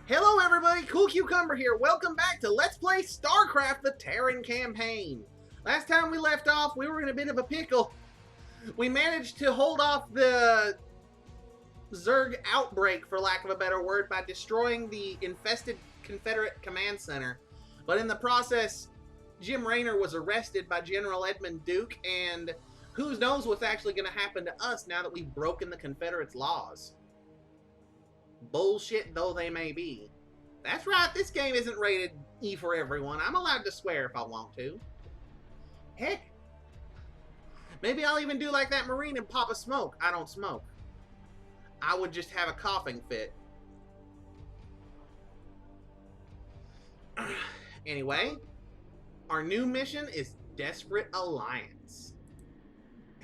Hello everybody, Cool Cucumber here. Welcome back to Let's Play Starcraft, the Terran campaign. Last time we left off, we were in a bit of a pickle. We managed to hold off the Zerg outbreak, for lack of a better word, by destroying the infested Confederate command center. But in the process, Jim Raynor was arrested by General Edmund Duke, and who knows what's actually going to happen to us now that we've broken the Confederates' laws. Bullshit though they may be. That's right, this game isn't rated E for everyone. I'm allowed to swear if I want to. Heck, maybe I'll even do like that Marine and pop a smoke. I don't smoke. I would just have a coughing fit. Anyway, our new mission is Desperate Alliance.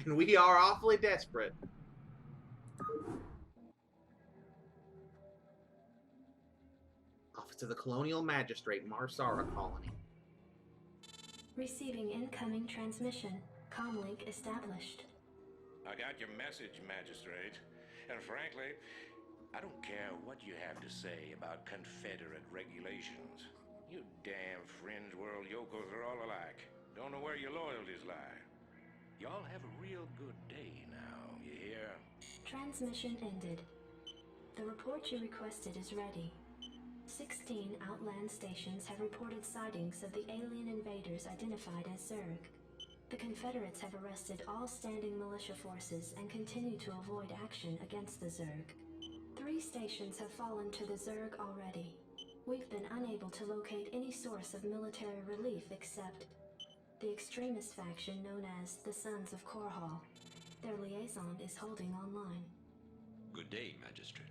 And we are awfully desperate. Office of the Colonial Magistrate, Marsara Colony. Receiving incoming transmission. Comlink established. I got your message, Magistrate. And frankly, I don't care what you have to say about Confederate regulations. You damn fringe world yokels are all alike. Don't know where your loyalties lie. Y'all have a real good day now, you hear? Transmission ended. The report you requested is ready. 16 outland stations have reported sightings of the alien invaders identified as Zerg. The Confederates have arrested all standing militia forces and continue to avoid action against the Zerg. 3 stations have fallen to the Zerg already. We've been unable to locate any source of military relief except the extremist faction known as the Sons of Korhal. Their liaison is holding online. Good day, Magistrate.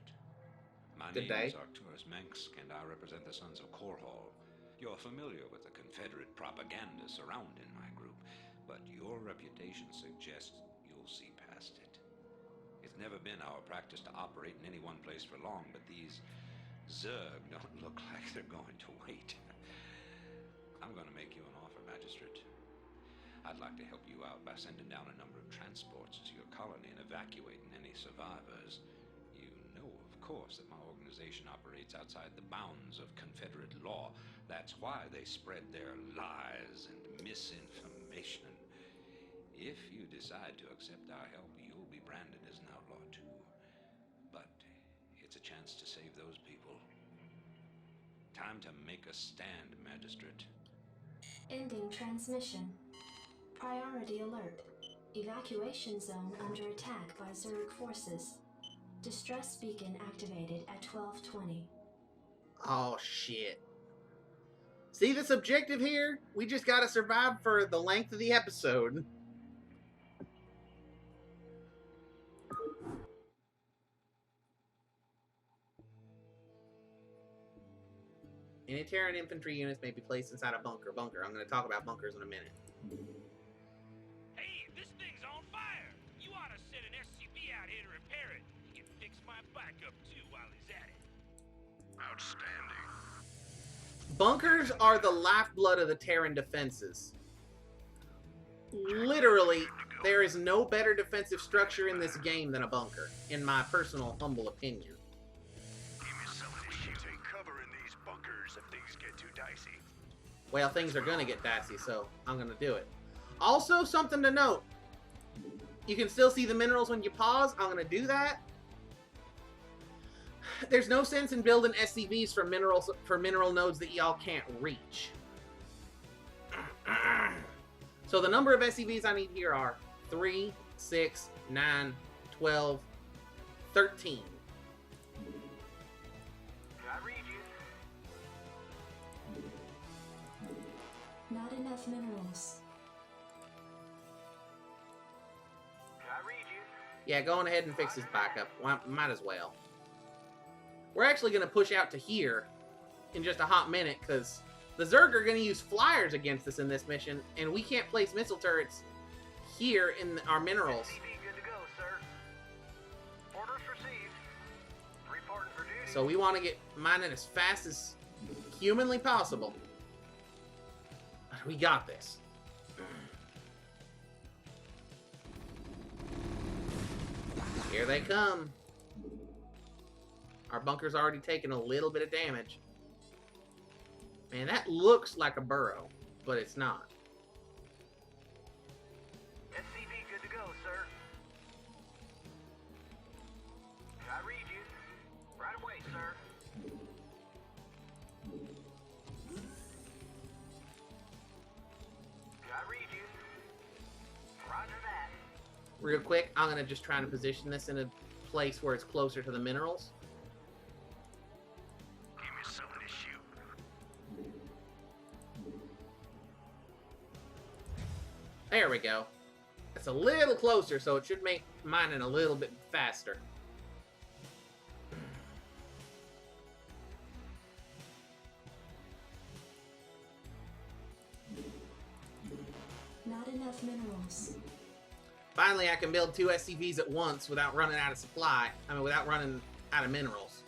My Good name day. is Arcturus Mensk, and I represent the Sons of Korhal. You're familiar with the Confederate propaganda surrounding my group, but your reputation suggests you'll see past it. It's never been our practice to operate in any one place for long, but these Zerg don't look like they're going to wait. I'm going to make you an offer, Magistrate. I'd like to help you out by sending down a number of transports to your colony and evacuating any survivors. You know, of course, that my organization operates outside the bounds of Confederate law. That's why they spread their lies and misinformation. If you decide to accept our help, you'll be branded as an outlaw too. But it's a chance to save those people. Time to make a stand, Magistrate. Ending transmission. Priority alert. Evacuation zone under attack by Zerg forces. Distress beacon activated at 12:20. Oh, shit. See this objective here? We just gotta survive for the length of the episode. Any Terran infantry units may be placed inside a bunker. I'm going to talk about bunkers in a minute. Hey, this thing's on fire! You ought to send an SCV out here to repair it. He can fix my bike up too while he's at it. Outstanding. Bunkers are the lifeblood of the Terran defenses. Literally, there is no better defensive structure in this game than a bunker, in my personal, humble opinion. Take cover in these bunkers if things get too dicey. Well, things are going to get dicey, so I'm going to do it. Also, something to note. You can still see the minerals when you pause. I'm going to do that. There's no sense in building SCVs for mineral nodes that y'all can't reach. So the number of SCVs I need here are 3, 6, 9, 12, 13. I read you. Not enough minerals. I read you. Yeah, go on ahead and fix this backup. Might as well. We're actually going to push out to here in just a hot minute, because the Zerg are going to use flyers against us in this mission, and we can't place missile turrets here in our minerals. SCV good to go, sir. Orders received. Reporting for duty. So we want to get mining as fast as humanly possible. We got this. Here they come. Our bunker's already taken a little bit of damage. Man, that looks like a burrow, but it's not. SCV good to go, sir. I read you. Right away, sir. I read you. Roger that. Real quick, I'm going to just try to position this in a place where it's closer to the minerals. Give me something to shoot. There we go. It's a little closer, so it should make mining a little bit faster. Not enough minerals. Finally, I can build 2 SCVs at once without running out of supply. Without running out of minerals.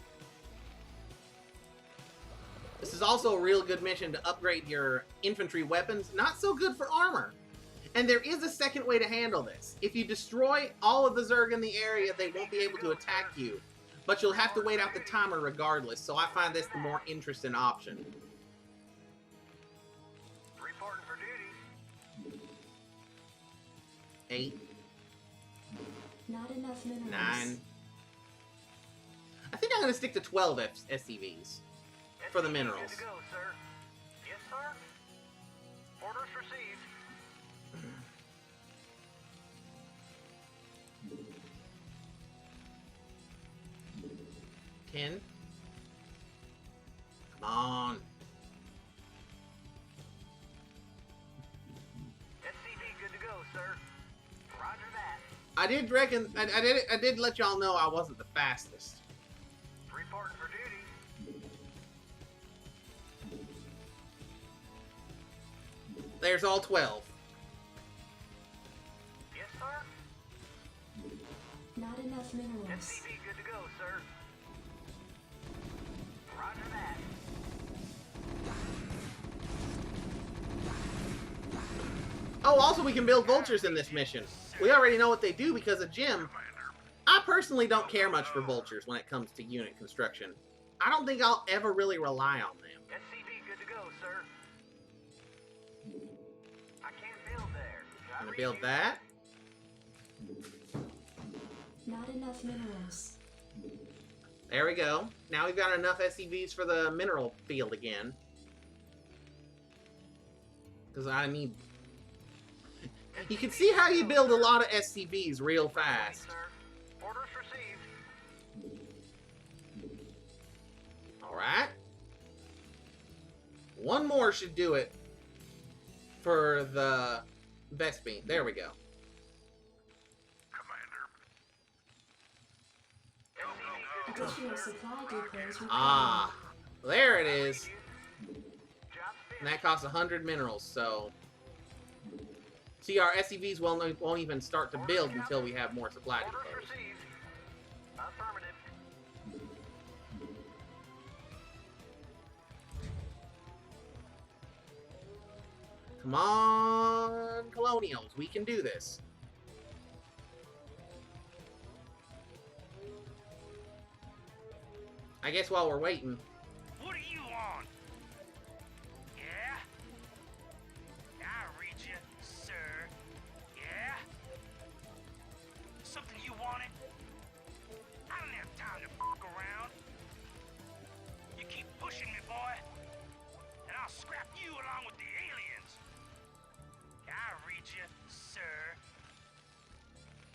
This is also a real good mission to upgrade your infantry weapons. Not so good for armor. And there is a second way to handle this. If you destroy all of the Zerg in the area, they won't be able to attack you. But you'll have to wait out the timer regardless, so I find this the more interesting option. Reporting for duty. 8, Not enough minerals. 9. I think I'm going to stick to 12 SCVs for the minerals. Good to go, sir. Yes, sir. Orders received. 10. Come on. SCV good to go, sir. Roger that. I did let y'all know I wasn't the fastest. Reporting for duty. There's all 12. Yes, sir. Not enough minerals. SCV good to go, sir. Roger that. Oh, also we can build vultures in this mission. We already know what they do because of Jim. I personally don't care much for vultures when it comes to unit construction. I don't think I'll ever really rely on them. SCV good to go, sir. I can't build there. I'm gonna build that. Not enough minerals. There we go. Now we've got enough SCVs for the mineral field again. Because I need... You can see how you build a lot of SCVs real fast. Sir. Orders received. Alright. One more should do it for the Vespine. There we go. Additional supply depots required. Ah, there it is. Job And that costs 100 minerals, so... See, our SCVs won't even start to build until we have more supply Orders depots. received. Affirmative. Come on, Colonials, we can do this. I guess while we're waiting, What are you on? Yeah? I read you, sir. Yeah? Something you wanted? I don't have time to fuck around. You keep pushing me, boy, and I'll scrap you along with the aliens. I read you, sir.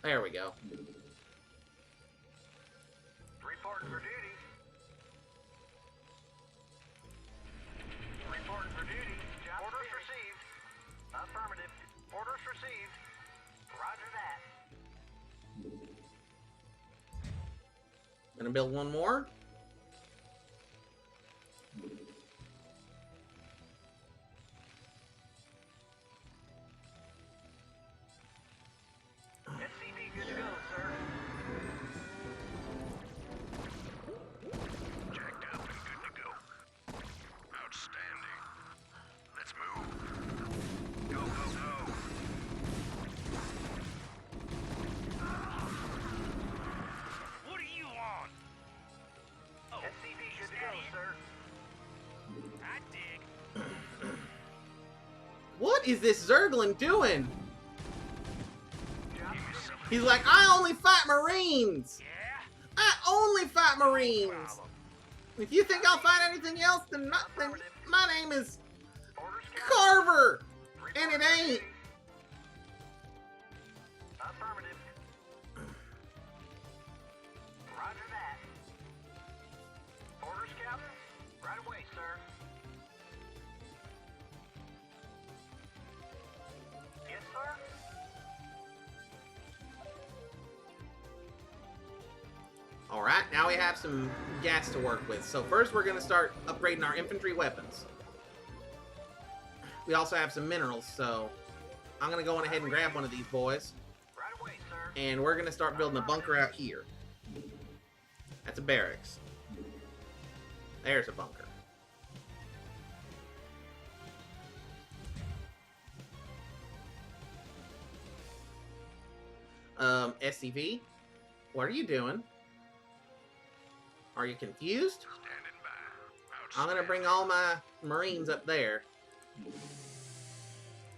there we go. Reporting for duty. Reporting for duty. Orders received. Affirmative. Orders received. Roger that. Gonna build one more. SCV good to go, sir. Jacked up and good to go. Outstanding. Let's move. Go, go, go. What are you on? What is this Zerglin doing? He's like, I only fight Marines! Yeah? I only fight Marines! If you think I'll fight anything else, then my name is Carver! And it ain't! Affirmative. Roger that. Orders, Captain? Right away, sir. Yes, sir? Alright, now we have some gas to work with. So first we're going to start upgrading our infantry weapons. We also have some minerals, so I'm going to go on ahead and grab one of these boys. Right away, sir. And we're going to start building a bunker out here. That's a barracks. There's a bunker. SCV, what are you doing? Are you confused? Standing by. I'm going to bring all my Marines up there.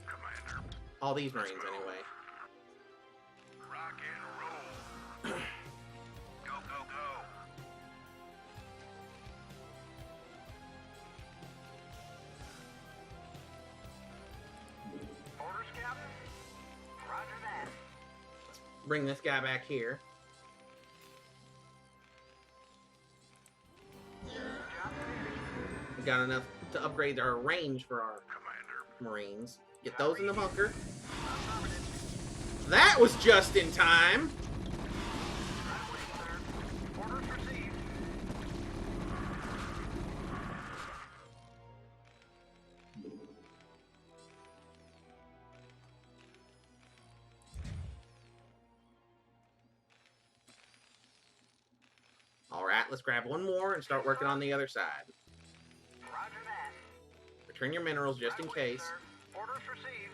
Commander. All these Marines, anyway. Rock and roll. Go, go, go. Orders, Captain? Roger that. Bring this guy back here. We got enough to upgrade our range for our Commander. Marines. Get those in the bunker. That was just in time! Right away, sir. Orders received. Alright, let's grab one more and start working on the other side. Roger that. Return your minerals just in Right away, case. sir. Orders received.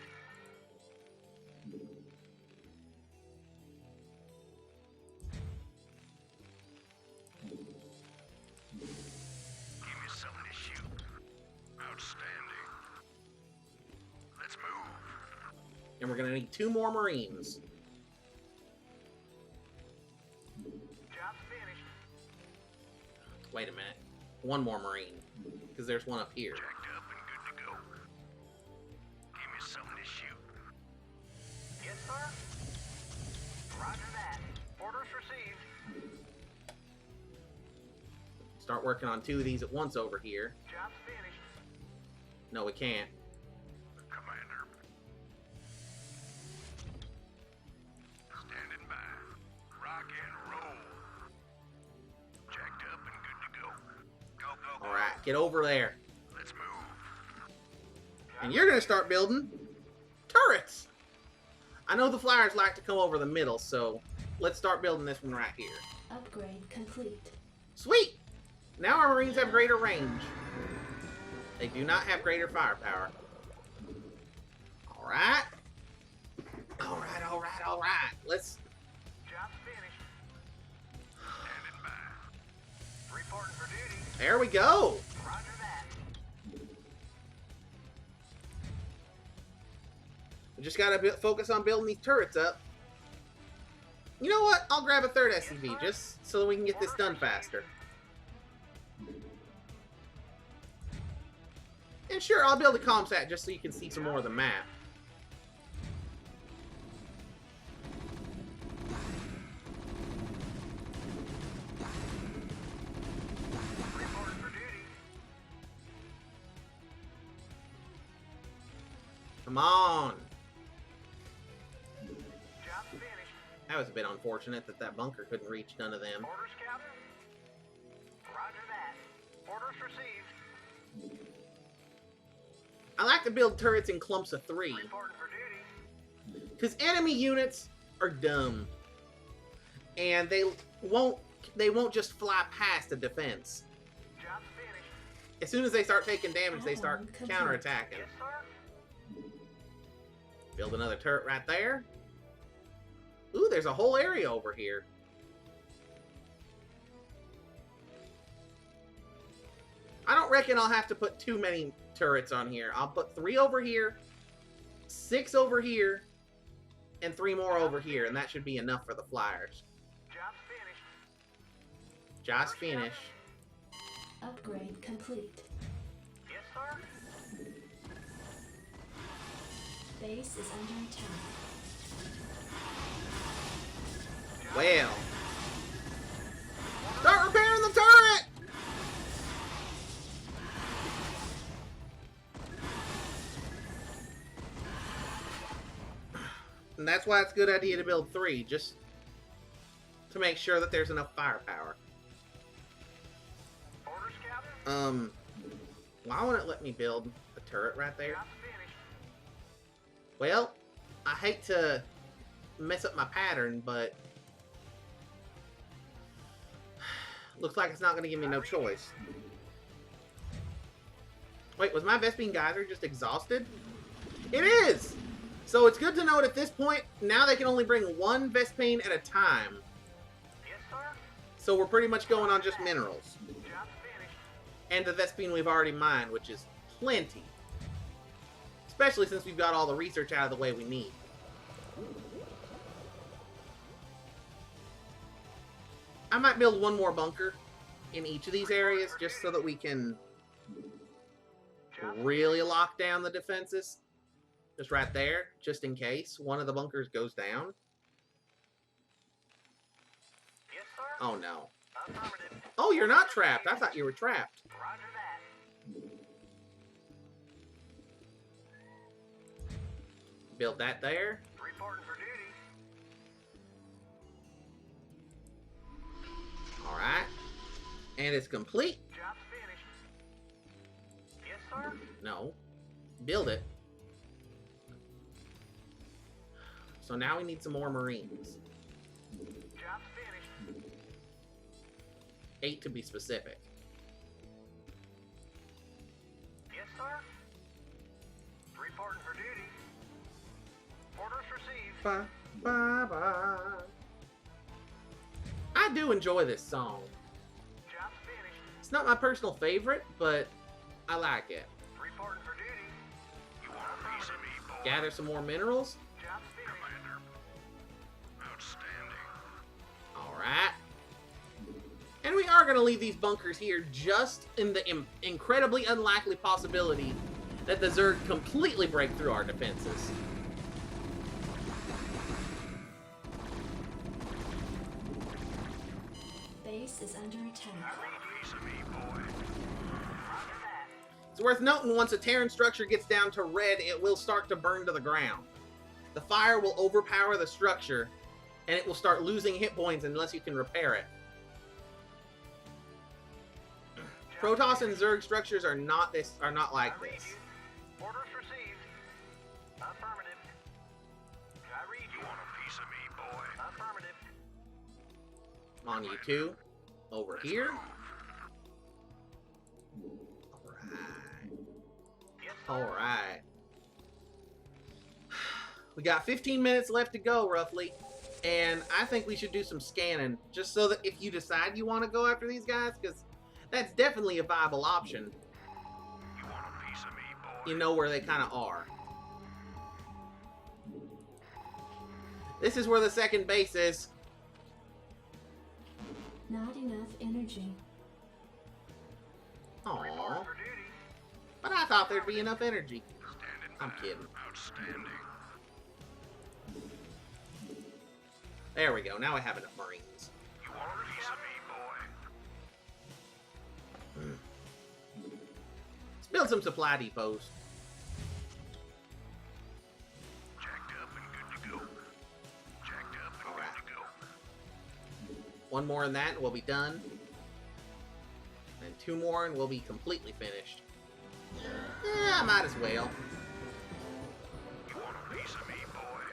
Give me something to shoot. Outstanding. Let's move. And we're gonna need 2 more Marines. Job's finished. Wait a minute. 1 more Marine. Because there's one up here. Jacked up and good to go. Give me something to shoot. Yes, sir. Roger that. Orders received. Start working on 2 of these at once over here. Job's finished. No, we can't. Commander. Standing by. Rock and roll. Jacked up and good to go. Go, go, go. Alright, get over there. Let's move. And you're gonna start building turrets! I know the flyers like to come over the middle, so let's start building this one right here. Upgrade complete. Sweet! Now our Marines have greater range. They do not have greater firepower. Alright. Alright. Let's... Job's finished. Standing by. Reporting for duty. There we go! Roger that. We just gotta focus on building these turrets up. You know what? I'll grab a 3rd SCV just so that we can get this done faster. And sure, I'll build a ComSat just so you can see some more of the map. Reporting for duty. Come on! Job's finished. That was a bit unfortunate that that bunker couldn't reach none of them. Orders, Captain? Roger that. Orders received. I like to build turrets in clumps of 3. Reporting for duty. Because enemy units are dumb. And they won't just fly past a defense. Job's finished. As soon as they start taking damage, they start counterattacking. Yes, sir. Build another turret right there. Ooh, there's a whole area over here. I don't reckon I'll have to put too many turrets on here. I'll put 3 over here 6 over here and 3 more over here, and that should be enough for the flyers. Job's finished. Just finish. Upgrade complete. Yes, sir. Base is under attack. Well. Start repairing the turret! And that's why it's a good idea to build 3, just to make sure that there's enough firepower. Orders, Captain. Why won't it let me build a turret right there? Job's finished. Well, I hate to mess up my pattern, but looks like it's not going to give me no choice. Wait, was my Vespine Geyser just exhausted? It is! So it's good to note at this point, now they can only bring 1 Vespine at a time. Yes, sir. So we're pretty much going on just minerals. Job's finished. And the Vespine we've already mined, which is plenty. Especially since we've got all the research out of the way we need. I might build 1 more bunker in each of these areas just so that we can really lock down the defenses. Just right there, just in case one of the bunkers goes down. Yes, sir. Oh no. Affirmative. Oh, you're not trapped. I thought you were trapped. Roger that. Build that there. Reporting for duty. Alright. And it's complete. Job's finished. Yes, sir. No. Build it. So now we need some more Marines. Job's finished. 8 to be specific. Yes, sir. Reporting for duty. Orders received. Bye, bye, bye. I do enjoy this song. Job's finished. It's not my personal favorite, but I like it. Reporting for duty. You want a piece of me, boy? Gather some more minerals. Job's finished. Commander. Outstanding. Alright. And we are going to leave these bunkers here just in the incredibly unlikely possibility that the Zerg completely break through our defenses. Base is under attack. Piece of me, boy. Roger that. It's worth noting once a Terran structure gets down to red, it will start to burn to the ground. The fire will overpower the structure, and it will start losing hit points unless you can repair it. Protoss and Zerg structures are not like I read this. you. Orders received. Affirmative. I read you. Want a piece of me, boy? Affirmative. On you two. Over here. Alright. Yes, sir. Alright. We got 15 minutes left to go, roughly. And I think we should do some scanning, just so that if you decide you want to go after these guys, because that's definitely a viable option. You want a piece of me, boy? You know where they kind of are. This is where the second base is. Not enough energy. Aww. For duty. But I thought there'd be enough energy. Standing I'm by. kidding. Outstanding. There we go. Now I have enough Marines. You want a piece of me, boy? Let's build some supply depots. Jacked up and good to go. Jacked up and Alright. good to go. One more in that and we'll be done. And 2 more and we'll be completely finished. Yeah, I might as well. You want a piece of me, boy?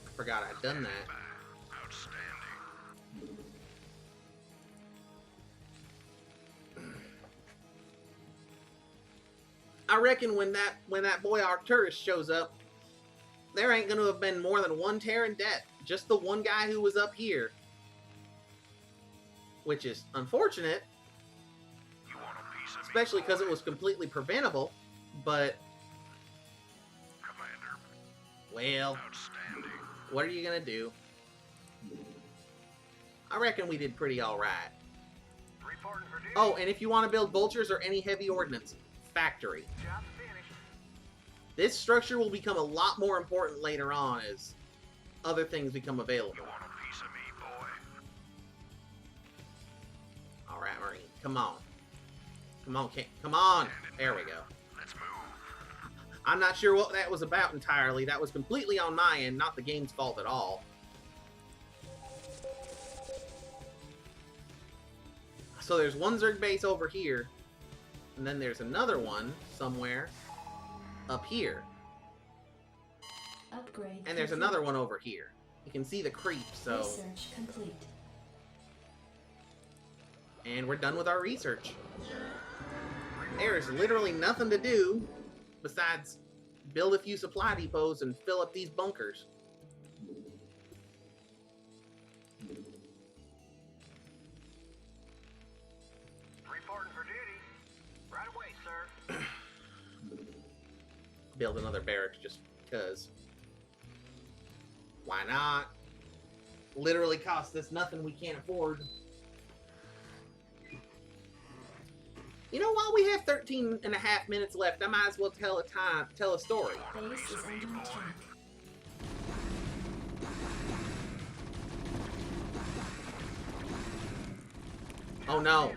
I forgot I'd done that. Outstanding. I reckon when that boy Arcturus shows up, there ain't gonna have been more than 1 Terran death. Just the one guy who was up here. Which is unfortunate, You want a piece of especially me, because boy? it was completely preventable, but Commander. Well, Outstanding. what are you gonna do? I reckon we did pretty alright. Reporting for duty. Oh, and if you want to build vultures or any heavy ordnance, factory. Job finished. This structure will become a lot more important later on as other things become available. You want a piece of me, boy? Alright, Marine, come on. Come on, come on! There we go. Let's move. I'm not sure what that was about entirely. That was completely on my end, not the game's fault at all. So there's one Zerg base over here, and then there's another one somewhere up here. Upgrade And there's complete. another one over here. You can see the creep, so... Research complete. And we're done with our research. There is literally nothing to do besides build a few supply depots and fill up these bunkers. Reporting for duty. Right away, sir. Build another barracks just because. Why not? Literally cost us nothing we can't afford. You know, while we have 13 and a half minutes left, I might as well tell a story. Base is under attack. Oh no.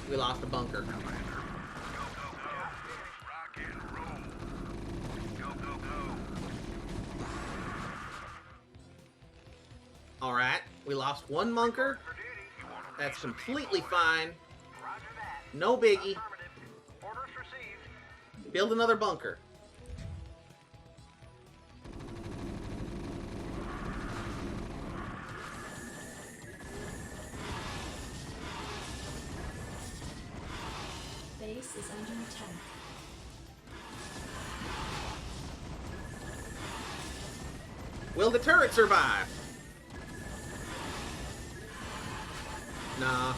We lost a bunker. Rock and roll. Go, go, go. Alright, we lost one bunker. For duty. You want a That's piece of me, completely boy? fine. Roger that. No biggie. Affirmative. Orders received. Build another bunker. Base is under attack. Will the turret survive? Nah.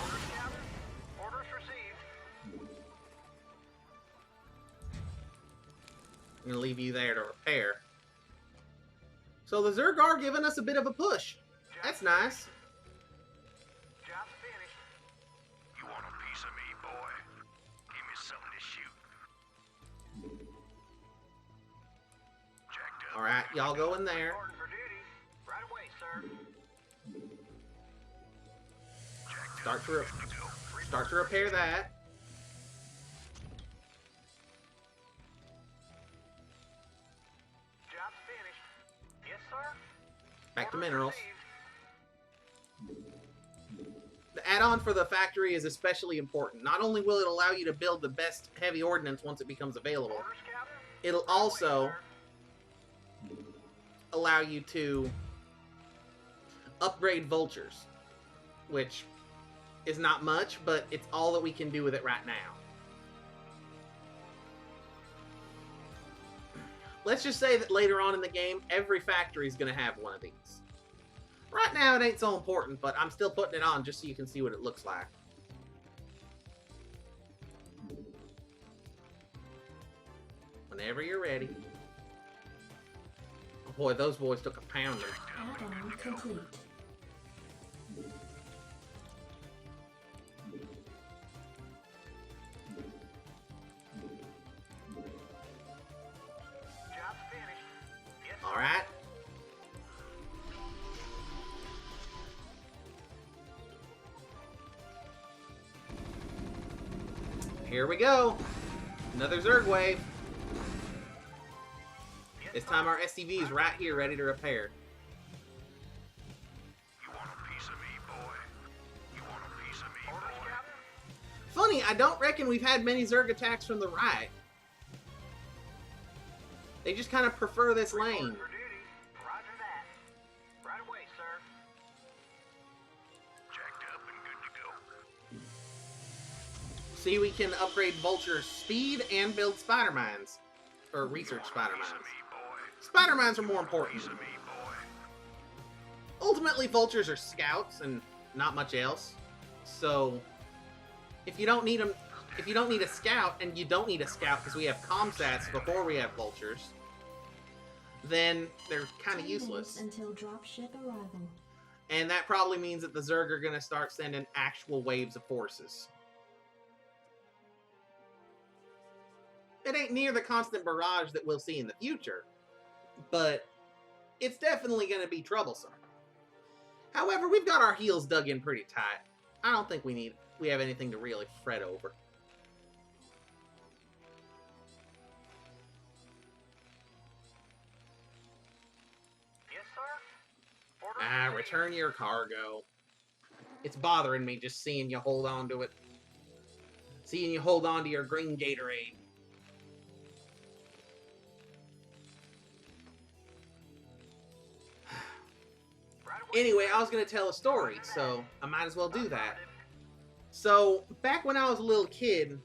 Orders, Captain. Orders received. I'm gonna leave you there to repair. So the Zerg are giving us a bit of a push. That's nice. Job finished. You want a piece of me, boy? Give me something to shoot. Jacked up. Alright, y'all go in there. Reporting for duty. Right away, sir. Jacked Start up. to, Good to go. start to repair that. Job finished. Yes, sir. Back to Orders minerals. received. The add-on for the factory is especially important. Not only will it allow you to build the best heavy ordnance once it becomes available, Orders, Captain. it'll Right away, also sir. allow you to upgrade vultures, which is not much, but it's all that we can do with it right now. Let's just say that later on in the game, every factory is going to have one of these. Right now, it ain't so important, but I'm still putting it on just so you can see what it looks like. Whenever you're ready. Oh boy, those boys took a pounder. Add-on complete. Job finished. Yes, sir. Alright. Here we go. Another Zerg wave. Yes, This sir. time our SCV is right here ready to repair. You want a piece of me, boy? You want a piece of me, Orders, boy? Captain. Funny, I don't reckon we've had many Zerg attacks from the right. They just kind of prefer this lane. Reporting for duty. Roger that. Right away, sir. Jacked up and good to go. See, we can upgrade Vulture's speed and build spider mines. Or research spider Piece of mines. me, boy. Spider mines are more important. Piece of me, boy. Ultimately, vultures are scouts and not much else. So, if you don't need them, if you don't need a scout, and you don't need a scout because we have comsats before we have vultures, then they're kind of 10 useless. minutes until dropship arrival. And that probably means that the Zerg are going to start sending actual waves of forces. It ain't near the constant barrage that we'll see in the future, but it's definitely going to be troublesome. However, we've got our heels dug in pretty tight. I don't think we have anything to really fret over. Yes, sir? Order Return your cargo. It's bothering me just seeing you hold on to it. Seeing you hold on to your green Gatorade. Anyway, I was going to tell a story, so I might as well do that. So, back when I was a little kid,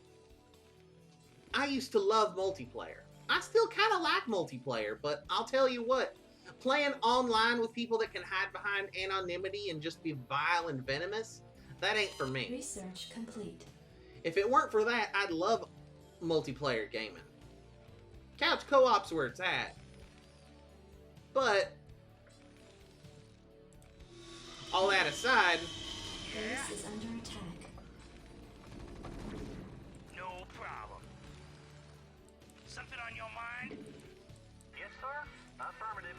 I used to love multiplayer. I still kind of like multiplayer, but I'll tell you what, playing online with people that can hide behind anonymity and just be vile and venomous, that ain't for me. Research complete. If it weren't for that, I'd love multiplayer gaming. Couch co-op's where it's at. But all that aside, Base is under attack. No problem. Something on your mind? Yes, sir. Affirmative.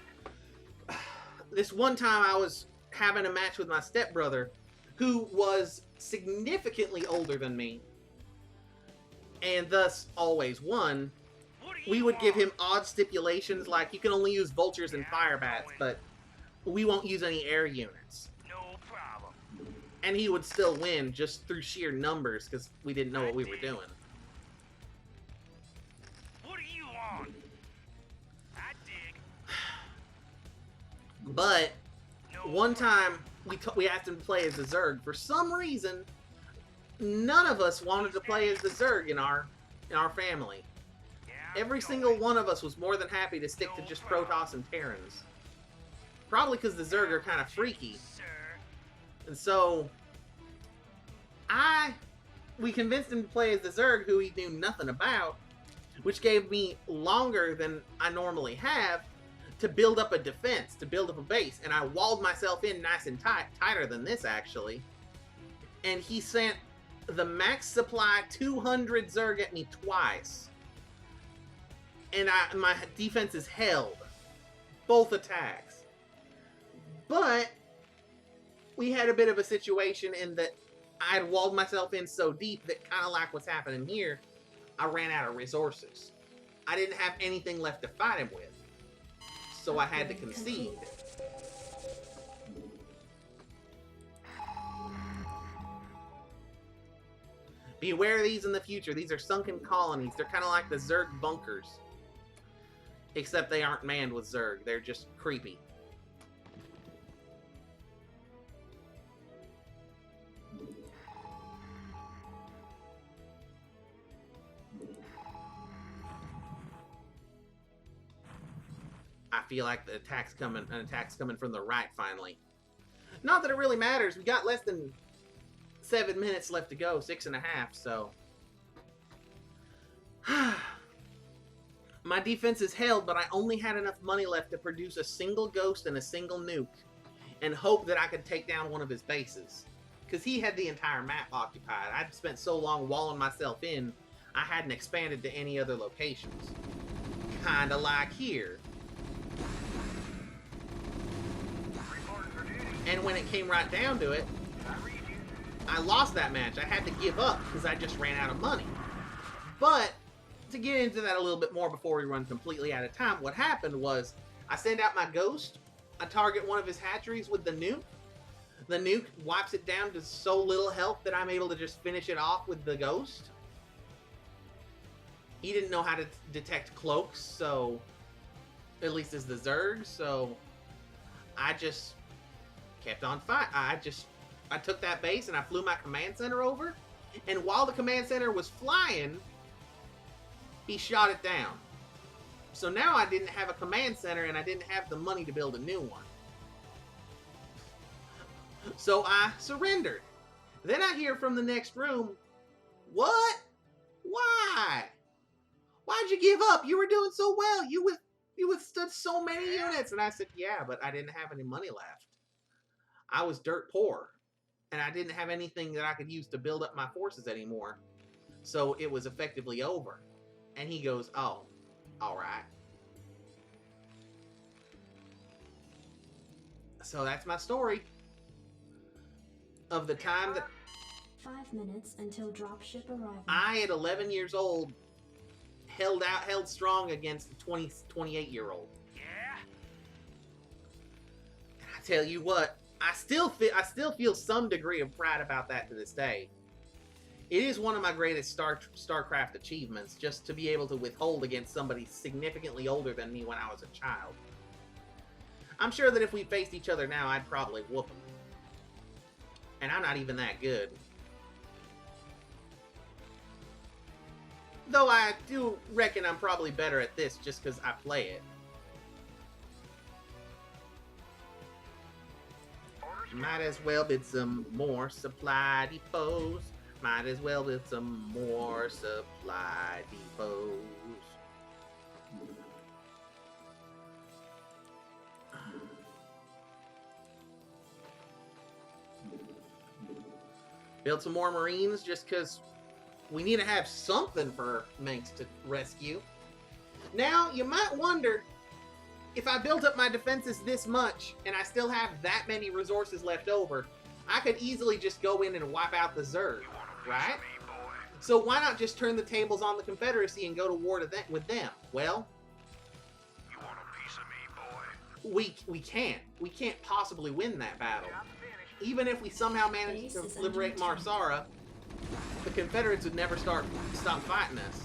this one time I was having a match with my stepbrother, who was significantly older than me, and thus always won. We would give him odd stipulations, like you can only use vultures and fire bats, but we won't use any air units. No problem. And he would still win just through sheer numbers, because we didn't know what we were doing. What do you want? I dig. But No one time we asked him to play as the Zerg. For some reason, none of us wanted to play as the Zerg in our family. Yeah, Every go single ahead. one of us was more than happy to stick to just Protoss and Terrans. Probably because the Zerg are kind of freaky. Sir. And so, we convinced him to play as the Zerg, who he knew nothing about, which gave me longer than I normally have to build up a defense, to build up a base. And I walled myself in nice and tight, tighter than this actually. And he sent the max supply 200 Zerg at me twice. And my defense is held. Both attacks. But we had a bit of a situation in that I had walled myself in so deep that, kind of like what's happening here, I ran out of resources. I didn't have anything left to fight him with. So I had to concede. Beware of these in the future. These are sunken colonies. They're kind of like the Zerg bunkers. Except they aren't manned with Zerg. They're just creepy. I feel like an attack's coming from the right finally. Not that it really matters. We got less than 7 minutes left to go, 6.5, so. My defense is held, but I only had enough money left to produce a single ghost and a single nuke, and hope that I could take down one of his bases. Because he had the entire map occupied. I'd spent so long walling myself in, I hadn't expanded to any other locations. Kinda like here. And when it came right down to it, I lost that match. I had to give up because I just ran out of money. But to get into that a little bit more before we run completely out of time, what happened was I send out my ghost. I target one of his hatcheries with the nuke. The nuke wipes it down to so little health that I'm able to just finish it off with the ghost. He didn't know how to detect cloaks, so at least as the Zerg, so I just kept on fighting. I took that base and I flew my command center over, and while the command center was flying, he shot it down. So now I didn't have a command center and I didn't have the money to build a new one. So I surrendered. Then I hear from the next room, "What? Why? Why'd you give up? You were doing so well. You withstood so many units. And I said, yeah, but I didn't have any money left. I was dirt poor. And I didn't have anything that I could use to build up my forces anymore. So it was effectively over. And he goes, oh, all right. So that's my story of the time that 5 minutes until dropship arrival. I, at 11 years old, held strong against a 28-year-old. Yeah? And I tell you what, I still feel some degree of pride about that to this day. It is one of my greatest Starcraft achievements, just to be able to withhold against somebody significantly older than me when I was a child. I'm sure that if we faced each other now, I'd probably whoop him. And I'm not even that good. Though I do reckon I'm probably better at this just because I play it. Might as well build some more supply depots. Might as well build some more supply depots. Build some more Marines just because we need to have something for Manx to rescue. Now, you might wonder, if I built up my defenses this much and I still have that many resources left over, I could easily just go in and wipe out the Zerg, right? So why not just turn the tables on the Confederacy and go to war with them? Well, You want a piece of me, boy? we can't. We can't possibly win that battle. Even if we somehow manage to liberate Marsara, the Confederates would never stop fighting us.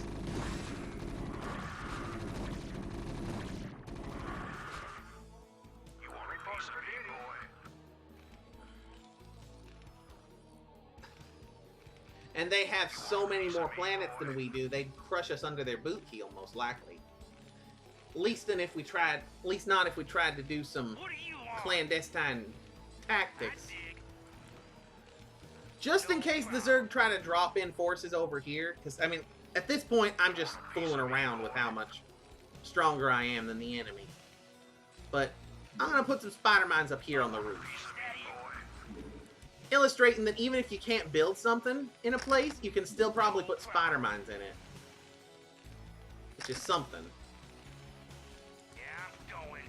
You want a piece of me, boy? And they have so many more planets than we do, they'd crush us under their boot heel, most likely. At least not if we tried to do some What do you want? clandestine tactics. I dig. Just in case the Zerg try to drop in forces over here, because, I mean, at this point, I'm just fooling around with how much stronger I am than the enemy. But I'm going to put some spider mines up here on the roof, illustrating that even if you can't build something in a place, you can still probably put spider mines in it. Which is something. Yeah, I'm going.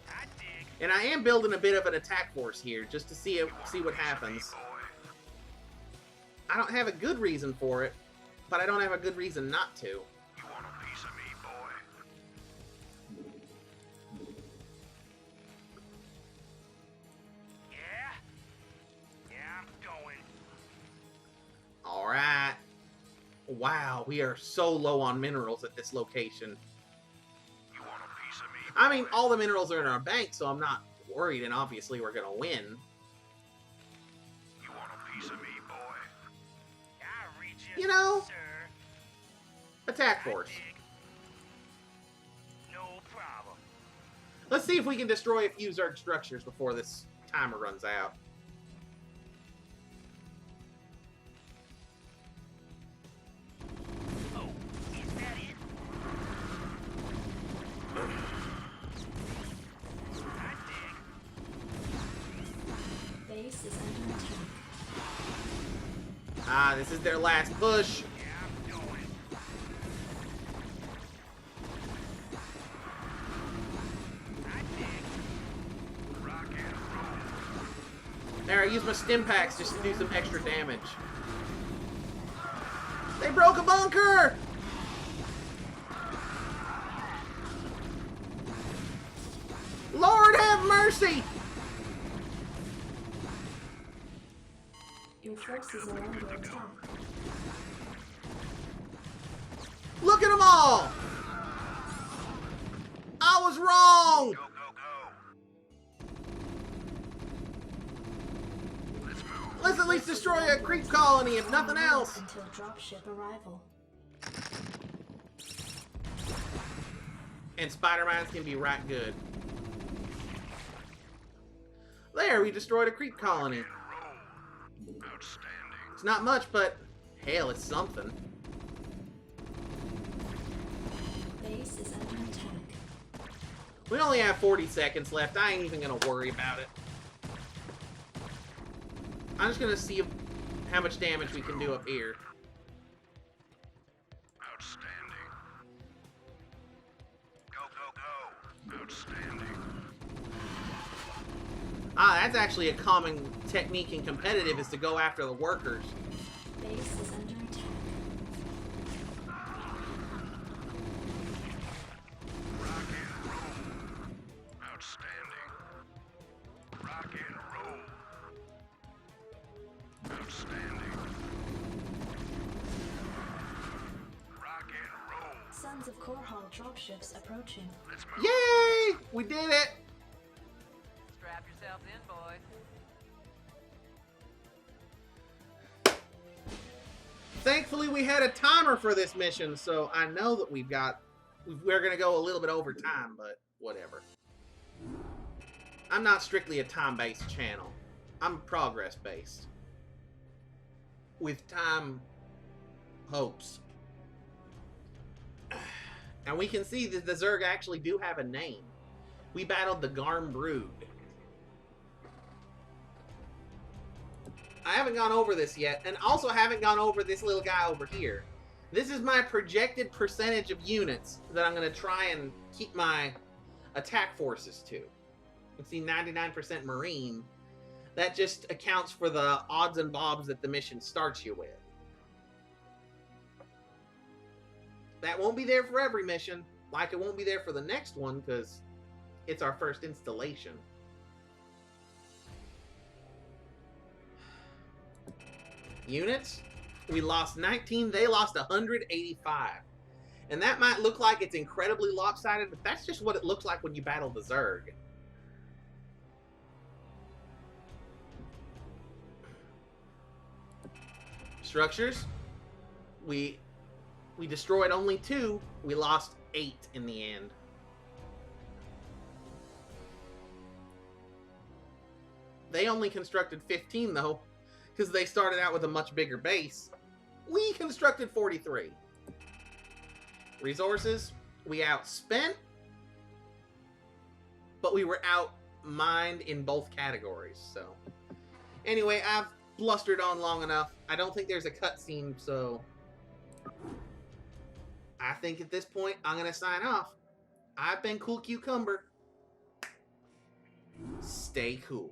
I dig. And I am building a bit of an attack force here, just to see what happens. I don't have a good reason for it, but I don't have a good reason not to. You want a piece of me, boy? Yeah? Yeah, I'm going. Alright. Wow, we are so low on minerals at this location. You want a piece of me? I mean, all the minerals are in our bank, so I'm not worried, and obviously we're gonna win. You want a piece of me, boy? I reach You know, sir. attack I force. dig. No problem. Let's see if we can destroy a few Zerg structures before this timer runs out. Oh, is that it? I dig. Base is under attack. Ah, this is their last push. Yeah, I'm going. I dig. Rock and roll. There, I used my stim packs just to do some extra damage. They broke a bunker! Lord have mercy! Your forces are under attack. Look at them all! I was wrong! Go, go, go. Let's move. Let's at least destroy a creep colony, if nothing else. Until dropship arrival. And spider mines can be right good. There, we destroyed a creep colony. Roll. Outstanding. It's not much, but hell, it's something. base is under attack. We only have 40 seconds left. I ain't even gonna worry about it. I'm just gonna see how much damage we can do up here. Outstanding. Go, go, go. Outstanding. Ah, that's actually a common technique in competitive, is to go after the workers. Base is under attack. Rock and roll. Outstanding. Rock and roll. Outstanding. Rock and roll. Sons of Korhal dropships approaching. Let's move. Yay! We did it! Strap yourselves in, boys. Thankfully, we had a timer for this mission, so I know that we're going to go a little bit over time, but whatever. I'm not strictly a time-based channel. I'm progress-based. With time hopes. And we can see that the Zerg actually do have a name. We battled the Garm Brood. I haven't gone over this yet, and also haven't gone over this little guy over here. This is my projected percentage of units that I'm going to try and keep my attack forces to. You can see 99% Marine. That just accounts for the odds and bobs that the mission starts you with. That won't be there for every mission, like it won't be there for the next one, because it's our first installation. Units, we lost 19, they lost 185. And that might look like it's incredibly lopsided, but that's just what it looks like when you battle the Zerg. Structures, we destroyed only 2, we lost 8 in the end. They only constructed 15 though, because they started out with a much bigger base. We constructed 43. Resources, we outspent, but we were outmined in both categories, so. Anyway, I've blustered on long enough. I don't think there's a cutscene, so I think at this point I'm gonna sign off. I've been Cool Cucumber. Stay cool.